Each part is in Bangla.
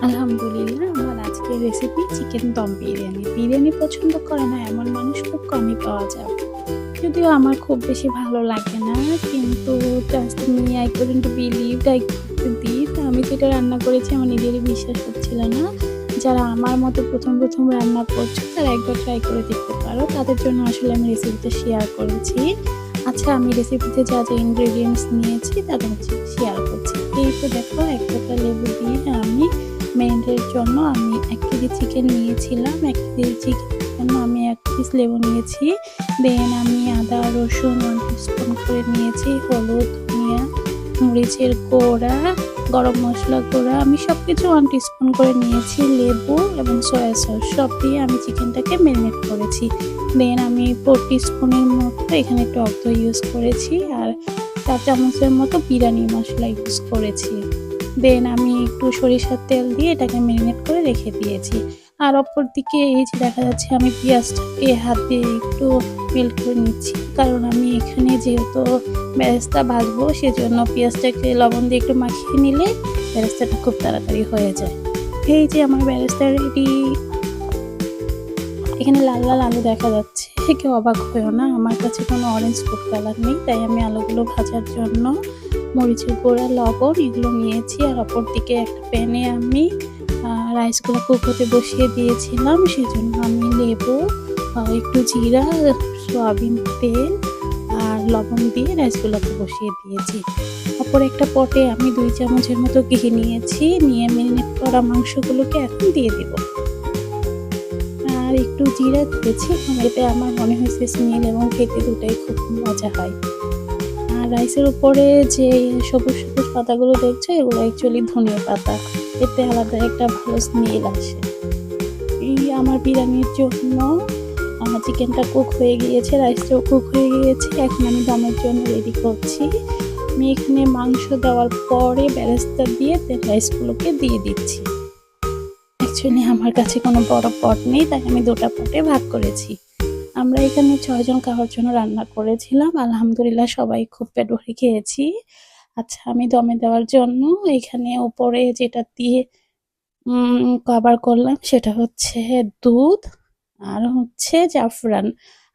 আলহামদুলিল্লাহ, আমার আজকের রেসিপি চিকেন দম বিরিয়ানি। বিরিয়ানি পছন্দ করে না এমন মানুষ খুব কমই পাওয়া যায়। যদিও আমার খুব বেশি ভালো লাগে না, কিন্তু just me I couldn't believe I could this. আমি যেটা রান্না করেছি আমার নিজেরই বিশ্বাস হচ্ছিল না। যারা আমার মতো প্রথম রান্না করছো তারা একবার ট্রাই করে দেখতে পারো। তাদের জন্য আসলে আমি রেসিপিটা শেয়ার করেছি। আচ্ছা, আমি রেসিপিতে যা ইনগ্রেডিয়েন্টস নিয়েছি তাদের হচ্ছে শেয়ার করছি। এই তো দেখো, এক একটা লেবু দিয়ে আমি ম্যারিনেটের জন্য আমি 1 কেজি চিকেন নিয়েছিলাম। 1 কেজি চিকেনের জন্য আমি 1 পিস লেবু নিয়েছি। দেন আমি আদা রসুন 1 টিস্পুন করে নিয়েছি, হলুদ, ধনিয়া, মরিচের গুঁড়া, গরম মশলা গুঁড়া, আমি সব কিছু 1 টিস্পুন করে নিয়েছি। লেবু এবং সয়া সস সব দিয়ে আমি চিকেনটাকে ম্যারিনেট করেছি। দেন আমি 4 টিস্পুনের মতো এখানে টক দই ইউজ করেছি, আর 4 চামচের মতো বিরিয়ানি মশলা ইউজ করেছি। দেন আমি একটু সরিষার তেল দিয়ে এটাকে ম্যারিনেট করে রেখে দিয়েছি। আর অপর দিকে এই যে দেখা যাচ্ছে আমি পেঁয়াজটাকে হাত দিয়ে একটু মেল্ট করে নিচ্ছি, কারণ আমি এখানে যেহেতু বেরেস্তা ভাজবো সেজন্য পেঁয়াজটাকে লবণ দিয়ে একটু মাখিয়ে নিলে বেরেস্তাটা খুব তাড়াতাড়ি হয়ে যায়। এই যে আমার বেরেস্তা রেডি। এখানে লাল লাল আলু দেখা যাচ্ছে, কেউ অবাক হয়েও না, আমার কাছে কোনো অরেঞ্জ ফুড কালার নেই, তাই আমি আলুগুলো ভাজার জন্য মরিচের গুঁড়া, লবণ এগুলো নিয়েছি। আর অপর দিকে একটা প্যানে আমি রাইসগুলো কুক হতে বসিয়ে দিয়েছিলাম, সেজন্য আমি লেবু, একটু জিরা, সয়াবিন তেল আর লবণ দিয়ে রাইসগুলোকে বসিয়ে দিয়েছি। অপর একটা পটে আমি 2 চামচের মতো ঘি নিয়েছি, নিয়ে ম্যারিনেট করা মাংসগুলোকে এখন দিয়ে দেব। আর একটু জিরা দিয়েছি, এতে আমার মনে হয়েছে স্মেল এবং খেতে দুটাই খুব মজা হয়। আর রাইসের উপরে যে সবুজ সবুজ পাতাগুলো দেখছো এগুলো অ্যাকচুয়ালি ধনিয়া পাতা, এতে আলাদা একটা ভালো স্মেল আসে। এই আমার বিরিয়ানির জন্য আমার চিকেনটা কুক হয়ে গিয়েছে, রাইসটাও কুক হয়ে গিয়েছে। এখন আমি দমের জন্য রেডি করছি। আমি এখানে মাংস দেওয়ার পরে বেরেস্তা দিয়ে রাইসগুলোকে দিয়ে দিচ্ছি। অ্যাকচুয়ালি আমার কাছে কোনো বড় পট নেই, তাই আমি 2টা পটে ভাগ করেছি। আমরা এখানে 6 জন খাওয়ার জন্য রান্না করেছিলাম। আলহামদুলিল্লাহ সবাই খুব পেট ভরে খেয়েছি। আচ্ছা, আমি দমে দেওয়ার জন্য এখানে উপরে যেটা দিয়ে কভার করলাম সেটা হচ্ছে দুধ আর হচ্ছে জাফরান।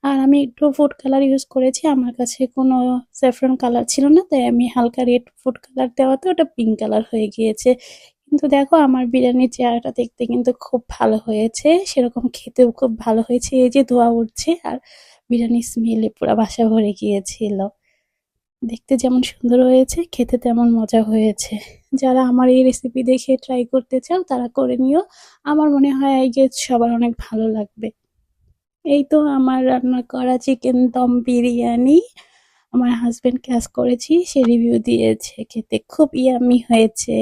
আর আমি একটু ফুড কালার ইউজ করেছি, আমার কাছে কোনো স্যাফরন কালার ছিল না, তাই আমি হালকা রেড ফুড কালার দেওয়াতে ওটা পিঙ্ক কালার হয়ে গিয়েছে। কিন্তু দেখো, আমার বিরিয়ানির চেহারাটা দেখতে কিন্তু খুব ভালো হয়েছে, সেরকম খেতেও খুব ভালো হয়েছে। এই যে ধোঁয়া উঠছে আর বিরিয়ানির স্মেলে পুরো বাসা ভরে গিয়েছিল। দেখতে যেমন সুন্দর হয়েছে, খেতে তেমন মজা হয়েছে। যারা আমার এই রেসিপি দেখে ট্রাই করতে চাও তারা করে নিও। আমার মনে হয় আই গেস সবার অনেক ভালো লাগবে। এই তো আমার রান্না করা চিকেন দম বিরিয়ানি আমার হাজবেন্ডকে আজ করেছি, সে রিভিউ দিয়েছে, খেতে খুব ইয়াম্মি হয়েছে।